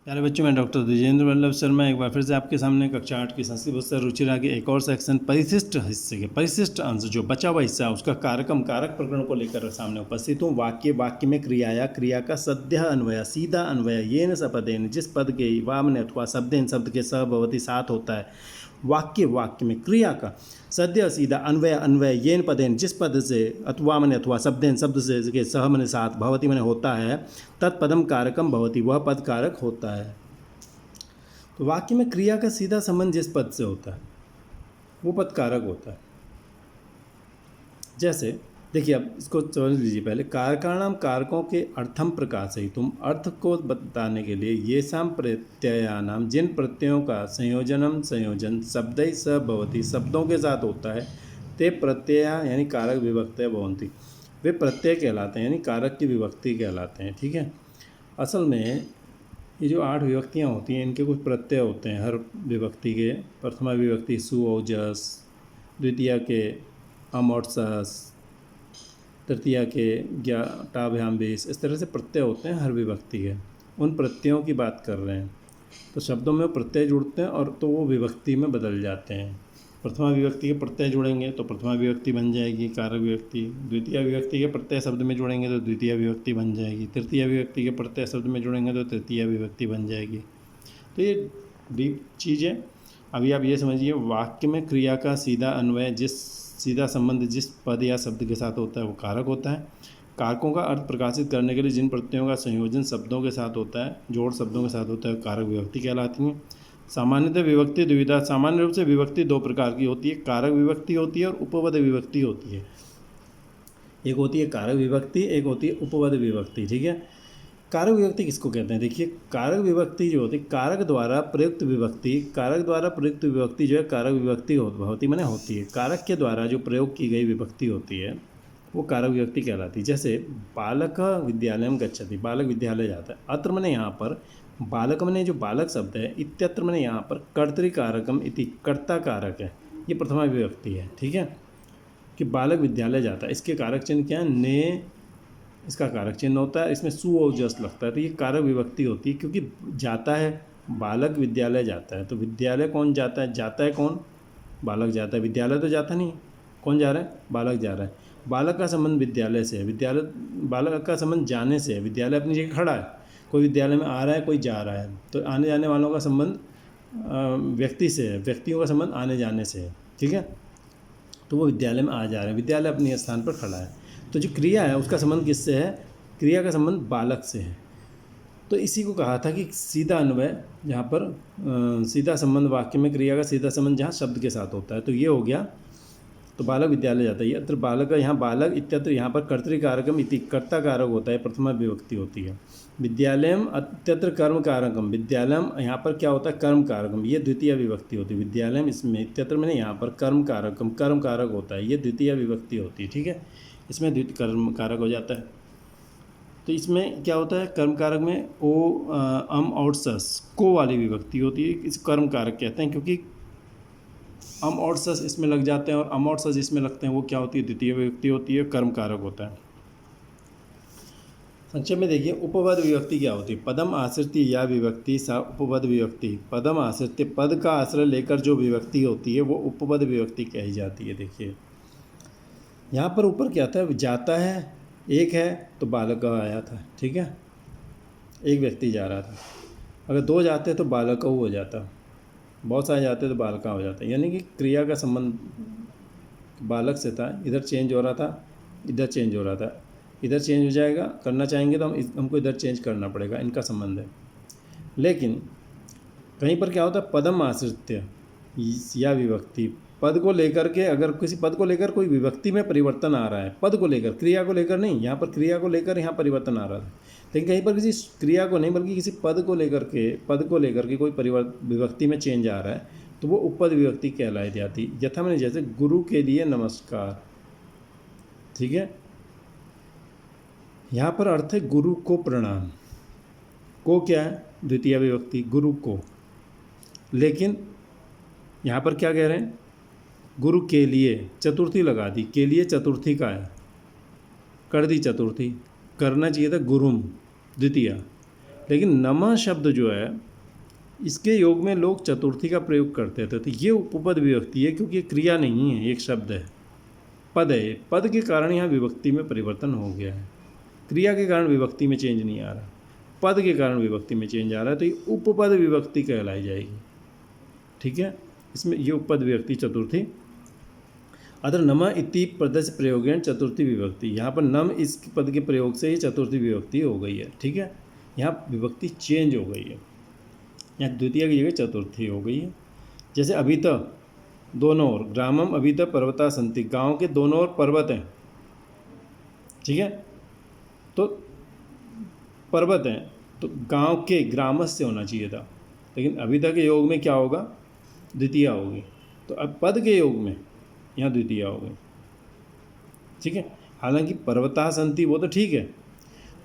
प्यारे बच्चों, मैं डॉक्टर द्विजेंद्र वल्लभ शर्मा एक बार फिर से आपके सामने कक्षा 8 की संस्कृत पुस्तक रुचिरा के एक और सेक्शन परिशिष्ट हिस्से के परिशिष्ट अंश जो बचा हुआ हिस्सा है उसका कारकम कारक प्रकरण को लेकर सामने उपस्थित हूँ। वाक्य में क्रिया या क्रिया का सद्य अन्वय सीधा अन्वय येन सपदेन जिस पद के वामने अथवा शब्देन शब्द के सहभवती साथ होता है। वाक्य में क्रिया का सद्य सीधा अन्वय येन पदेन जिस पद से अथवा मने अथवा शब्देन शब्द से के सह मने साथ भवती मने होता है तत्पदम कारकम भवती वह पद कारक होता है। तो वाक्य में क्रिया का सीधा संबंध जिस पद से होता है वो पद कारक होता है। जैसे देखिए, अब इसको समझ लीजिए। पहले कारकाणाम कारकों के अर्थम प्रकाशयितुम अर्थ को बताने के लिए ये शाम प्रत्ययानाम जिन प्रत्ययों का संयोजन शब्दै स भवति शब्दों के साथ होता है ते प्रत्यय यानी कारक विभक्तय भवन्ति वे प्रत्यय कहलाते हैं यानी कारक की विभक्ति कहलाते हैं। ठीक है। असल में ये जो 8 विभक्तियाँ होती हैं इनके कुछ प्रत्यय होते हैं हर विभक्ति के। प्रथमा विभक्ति सु औजस, द्वितीया के अम और सस, तृतीया के ज्ञाटाभ्याम बेस, इस तरह से प्रत्यय होते हैं हर विभक्ति के। उन प्रत्ययों की बात कर रहे हैं। तो शब्दों में प्रत्यय जुड़ते हैं और तो वो विभक्ति में बदल जाते हैं। प्रथमा विभक्ति के प्रत्यय जुड़ेंगे तो प्रथमा विभक्ति बन जाएगी कारक विभक्ति। द्वितीय विभक्ति के प्रत्यय शब्द में जुड़ेंगे तो द्वितीय विभक्ति बन जाएगी। तृतीय विभक्ति के प्रत्यय शब्द में जुड़ेंगे तो तृतीय विभक्ति बन जाएगी। तो ये डीप चीज़ है। अभी आप ये समझिए, वाक्य में क्रिया का सीधा अन्वय सीधा संबंध जिस पद या शब्द के साथ होता है वो कारक होता है। कारकों का अर्थ प्रकाशित करने के लिए जिन प्रत्ययों का संयोजन शब्दों के साथ होता है, जोड़ शब्दों के साथ होता है, कारक विभक्ति कहलाती हैं। सामान्यतः विभक्ति द्विविधा, सामान्य रूप से विभक्ति 2 प्रकार की होती है, कारक विभक्ति होती है और उपपद विभक्ति होती है। एक होती है कारक विभक्ति, एक होती है उपपद विभक्ति। ठीक है। कारक विभक्ति किसको कहते हैं? देखिए, कारक विभक्ति जो होती है कारक द्वारा प्रयुक्त विभक्ति जो है कारक विभक्ति होती माने होती है। कारक के द्वारा जो प्रयोग की गई विभक्ति होती है वो कारक विभक्ति कहलाती है। जैसे बालक विद्यालय गच्छति, बालक विद्यालय जाता है। अत्र मने यहाँ पर बालक मने जो बालक शब्द है, इत्यत्र मने यहाँ पर कर्तृकारकम इति कर्ता कारक है, ये प्रथमा विभक्ति है। ठीक है, कि बालक विद्यालय जाता है, इसके कारक चिन्ह क्या है? ने इसका कारक चिन्ह होता है, इसमें सु और जस लगता है, तो ये कारक विभक्ति होती है। क्योंकि जाता है, बालक विद्यालय जाता है, तो विद्यालय कौन जाता है? जाता है कौन? बालक जाता है। विद्यालय तो जाता नहीं, कौन जा रहा है? बालक जा रहा है। बालक का संबंध विद्यालय से है, बालक का संबंध जाने से है। विद्यालय अपनी जगह खड़ा है, कोई विद्यालय में आ रहा है, कोई जा रहा है, तो आने जाने वालों का संबंध व्यक्ति से है, व्यक्तियों का संबंध आने जाने से है। ठीक है, तो वो विद्यालय में आ जा रहे हैं, विद्यालय अपने स्थान पर खड़ा है। तो जो क्रिया है उसका संबंध किससे है? क्रिया का संबंध बालक से है। तो इसी को कहा था कि सीधा अन्वय, जहाँ पर सीधा संबंध वाक्य में क्रिया का सीधा संबंध जहाँ शब्द के साथ होता है। तो ये हो गया, तो बालक विद्यालय जाता है। अत्र बालक, यहाँ बालक इत्यत्र, यहाँ पर कर्तृकारकम इति कर्ता कारक होता है, प्रथमा विभक्ति होती है। विद्यालयम अत्यत्र कर्म कारकम, विद्यालयम यहाँ पर क्या होता है? कर्म कारकम, ये द्वितीय विभक्ति होती है। विद्यालयम इसमें इत्यत्र में यहाँ पर कर्म कारकम, कर्म कारक होता है, ये द्वितीय विभक्ति होती है। ठीक है, इसमें द्वितीय कर्म कारक हो जाता है। तो इसमें क्या होता है? कर्म कारक में ओ अम और सस को वाली विभक्ति होती है, इस कर्म कारक कहते हैं। क्योंकि अम और सस इसमें लग जाते हैं और अम और सस इसमें लगते हैं, वो क्या होती है? द्वितीय विभक्ति होती है, कर्म कारक होता है। संक्षेप में देखिए, उपपद विभक्ति क्या होती है? पदम आश्रित्य या विभक्ति सा उपपद विभक्ति। पदम आश्रित्य, पद का आश्रय लेकर जो विभक्ति होती है वो उपपद विभक्ति कही जाती है। देखिए यहाँ पर ऊपर क्या था? जाता है, एक है तो बालक आया था। ठीक है, एक व्यक्ति जा रहा था। अगर 2 जाते तो बालक हो जाता, बहुत सारे जाते तो बालका हो जाता। यानी कि क्रिया का संबंध बालक से था, इधर चेंज हो रहा था, इधर चेंज हो रहा था, इधर चेंज हो जाएगा, करना चाहेंगे तो हमको इधर चेंज करना पड़ेगा, इनका संबंध है। लेकिन कहीं पर क्या होता है? पदम आश्रित्य या विभक्ति, पद को लेकर के, अगर किसी पद को लेकर कोई विभक्ति में परिवर्तन आ रहा है, पद को लेकर, क्रिया को लेकर नहीं, यहाँ पर क्रिया को लेकर यहाँ परिवर्तन आ रहा है। लेकिन कहीं पर किसी क्रिया को नहीं बल्कि किसी पद को लेकर के कोई विभक्ति में चेंज आ रहा है तो वो उपपद विभक्ति कहलाई जाती। यथा मैंने जैसे गुरु के लिए नमस्कार। ठीक है, यहाँ पर अर्थ है गुरु को प्रणाम। को क्या है? द्वितीय विभक्ति, गुरु को। लेकिन यहाँ पर क्या कह रहे हैं? गुरु के लिए, चतुर्थी लगा दी, के लिए चतुर्थी का है, कर दी चतुर्थी। करना चाहिए था गुरुम द्वितीय, लेकिन नमः शब्द जो है इसके योग में लोग चतुर्थी का प्रयोग करते थे, तो ये उपपद विभक्ति है क्योंकि ये क्रिया नहीं है, एक शब्द है, पद है। पद के कारण यहाँ विभक्ति में परिवर्तन हो गया है, क्रिया के कारण विभक्ति में चेंज नहीं आ रहा, पद के कारण विभक्ति में चेंज आ रहा है, तो ये उपपद विभक्ति कहलाई जाएगी। ठीक है, इसमें ये उपपद विभक्ति चतुर्थी। अतः नम इति पद से प्रयोगेण चतुर्थी विभक्ति, यहाँ पर नम इस पद के प्रयोग से ही चतुर्थी विभक्ति हो गई है। ठीक है, यहाँ विभक्ति चेंज हो गई है, यहाँ द्वितीय की जगह चतुर्थी हो गई है। जैसे अभित दोनों ओर, ग्रामम अभित पर्वता संति, गांव के दोनों ओर पर्वत हैं। ठीक है, तो पर्वत हैं तो गांव के, ग्रामस से होना चाहिए था, लेकिन अभित के योग में क्या होगा, द्वितीय होगी, तो अब पद के योग में यहाँ द्वितीय हो गई। ठीक है, हालांकि पर्वता संति वो तो ठीक है,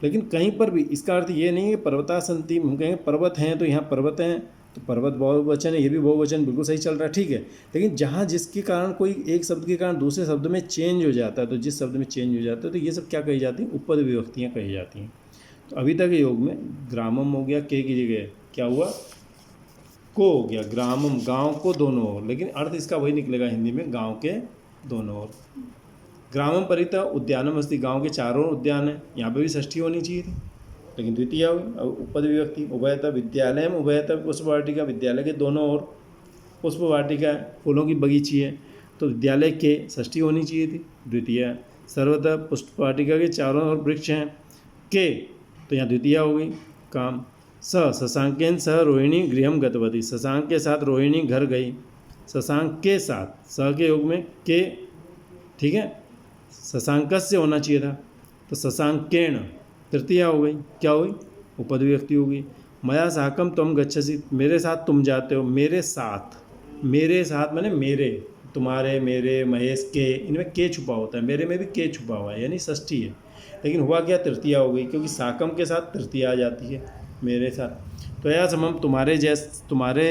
लेकिन कहीं पर भी इसका अर्थ ये नहीं है पर्वता संति, हम कहेंगे पर्वत हैं तो यहाँ पर्वत हैं, तो पर्वत बहुवचन है, ये भी बहुवचन, बिल्कुल सही चल रहा है। ठीक है, लेकिन जहाँ जिसके कारण कोई एक शब्द के कारण दूसरे शब्द में चेंज हो जाता है, तो जिस शब्द में चेंज हो जाता है तो ये सब क्या कही जाती हैं, उपपद विभक्तियाँ कही जाती हैं। तो अभी तक योग में ग्रामम हो गया, के की जगह क्या हुआ, को हो गया, ग्रामम गांव को दोनों ओर, लेकिन अर्थ इसका वही निकलेगा हिंदी में, गांव के दोनों ओर। ग्रामम परितः उद्यानम अस्ति, गांव के चारों उद्यान है, यहाँ पे भी षष्ठी होनी चाहिए थी, लेकिन द्वितीय हुई। अब उपपद विभक्ति, उभयतः विद्यालय में, उभयतः पुष्प वाटिका, विद्यालय के दोनों ओर पुष्प वाटिका है, फूलों की बगीची है, तो विद्यालय के षष्ठी होनी चाहिए थी, द्वितीय। सर्वतः पुष्प वाटिका के चारों ओर वृक्ष हैं, के, तो यहाँ द्वितीय हो गई। काम शशांकेन सह रोहिणी गृहम गतवती, शशांक के साथ रोहिणी घर गई, शशांक के साथ, स के योग में के। ठीक है, शशांकस से होना चाहिए था, तो शशांकेण तृतीय हो गई, क्या हुई, उपपद विभक्ति हो गई। मया साकम तुम गच्छसि, मेरे साथ तुम जाते हो, मेरे साथ, मेरे साथ माने मेरे, तुम्हारे, मेरे, महेश के, इनमें के छुपा होता है, मेरे में भी के छुपा हुआ है, यानी षष्ठी है, लेकिन हुआ क्या, तृतीया हो गई, क्योंकि साकम के साथ तृतीया आ जाती है, मेरे साथ। तो या समम तुम्हारे तुम्हारे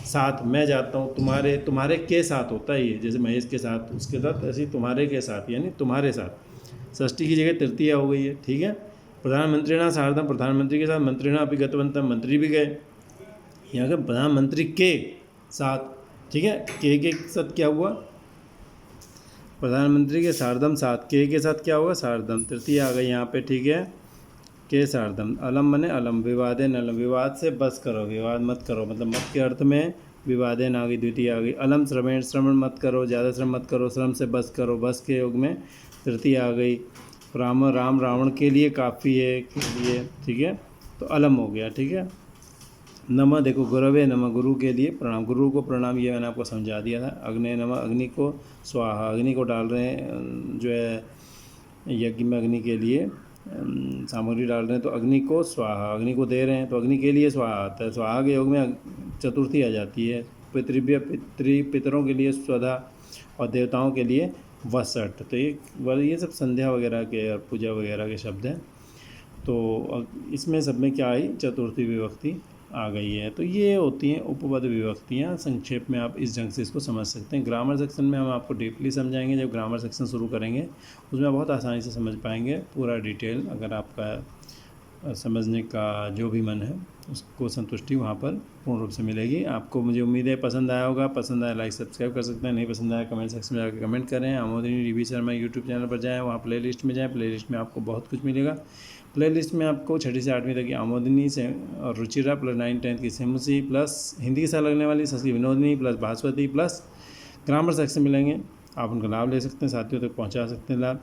साथ मैं जाता हूँ, तुम्हारे, तुम्हारे के साथ होता ही है, जैसे महेश के साथ उसके साथ, ऐसे तुम्हारे के साथ, यानी तुम्हारे साथ, षष्ठी की जगह तृतीया हो गई है। ठीक है, प्रधानमंत्रिणा सार्धम, प्रधानमंत्री के साथ, मंत्रिणा अभी गतवंतम, मंत्री भी गए, यहाँ के प्रधानमंत्री के साथ। ठीक है, के साथ क्या हुआ, प्रधानमंत्री के सार्धम साथ, के साथ क्या हुआ, सार्धम, तृतीय आ गई यहाँ पे। ठीक है, के सार्धम, अलम मने अलम, विवादेन अलम, विवाद से बस करो, विवाद मत करो, मतलब मत के अर्थ में विवादेन आ गई, द्वितीय आ गई। अलम श्रमेण, श्रवण मत करो, ज़्यादा श्रम मत करो, श्रम से बस करो, बस के योग में तृतीय आ गई। राम राम रावण के लिए काफ़ी है, के लिए। ठीक है, तो अलम हो गया। ठीक है, नमः देखो, गुरवे नमः, गुरु के लिए प्रणाम, गुरु को प्रणाम, ये मैंने आपको समझा दिया था। अग्नि नमः, अग्नि को स्वाहा, अग्नि को डाल रहे हैं जो है यज्ञ में, अग्नि के लिए सामग्री डाल रहे हैं, तो अग्नि को स्वाहा, अग्नि को दे रहे हैं, तो अग्नि के लिए स्वाहा आता है। स्वाहा के योग में चतुर्थी आ जाती है। पितरों के लिए स्वधा और देवताओं के लिए वसट, तो ये सब संध्या वगैरह के और पूजा वगैरह के शब्द हैं। तो इसमें सब में क्या आई, चतुर्थी विभक्ति आ गई है। तो ये होती हैं उपपद विभक्तियाँ। संक्षेप में आप इस ढंग से इसको समझ सकते हैं। ग्रामर सेक्शन में हम आपको डीपली समझाएंगे, जब ग्रामर सेक्शन शुरू करेंगे उसमें बहुत आसानी से समझ पाएंगे पूरा डिटेल। अगर आपका समझने का जो भी मन है उसको संतुष्टि वहाँ पर पूर्ण रूप से मिलेगी आपको। मुझे उम्मीद है पसंद आया होगा। पसंद आया लाइक सब्सक्राइब कर सकते हैं, नहीं पसंद आया कमेंट सेक्शन में जाकर कमेंट करें। आमोदिनी डीबी शर्मा यूट्यूब चैनल पर जाएँ, वहाँ प्लेलिस्ट में जाएँ, प्लेलिस्ट में आपको बहुत कुछ मिलेगा। प्लेलिस्ट में आपको 6ठी से 8वीं तक की आमोदिनी से और रुचिरा प्लस 9th 10th की सेमुसी प्लस हिंदी के साथ लगने वाली Shashi Vinodini plus Bhaswati plus grammar section मिलेंगे। आप उनका लाभ ले सकते हैं, साथियों तक पहुंचा सकते हैं लाभ।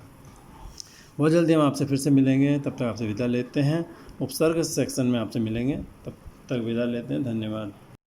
बहुत जल्दी हम आपसे फिर से मिलेंगे, तब तक आपसे विदा लेते हैं। उपसर्ग सेक्शन में आपसे मिलेंगे, तब तक विदा लेते हैं। धन्यवाद।